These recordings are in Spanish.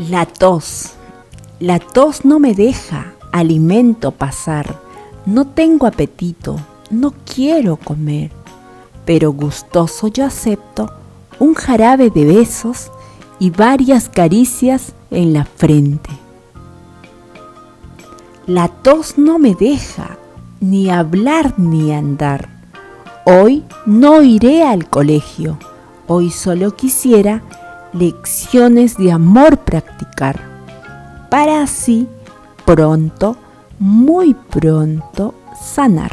La tos. La tos no me deja alimento pasar. No tengo apetito, no quiero comer. Pero gustoso yo acepto un jarabe de besos y varias caricias en la frente. La tos no me deja ni hablar ni andar. Hoy no iré al colegio. Hoy solo quisiera lecciones de amor practicar, para así pronto, muy pronto, sanar.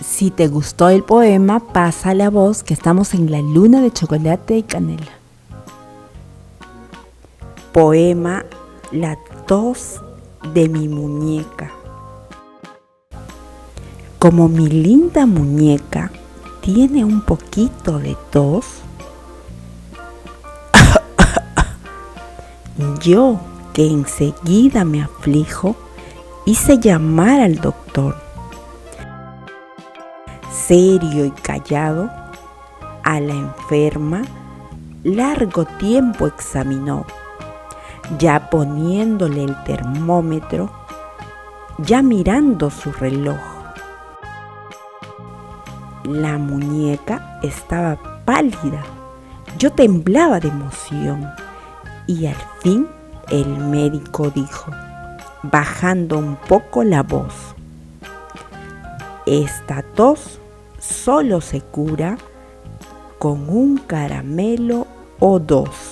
Si te gustó el poema, pasa la voz que estamos en la luna de chocolate y canela. Poema La tos de mi muñeca. Como mi linda muñeca tiene un poquito de tos, yo, que enseguida me aflijo, hice llamar al doctor. Serio y callado, a la enferma largo tiempo examinó, ya poniéndole el termómetro, ya mirando su reloj. La muñeca estaba pálida, yo temblaba de emoción y al fin el médico dijo, bajando un poco la voz: esta tos solo se cura con un caramelo o dos.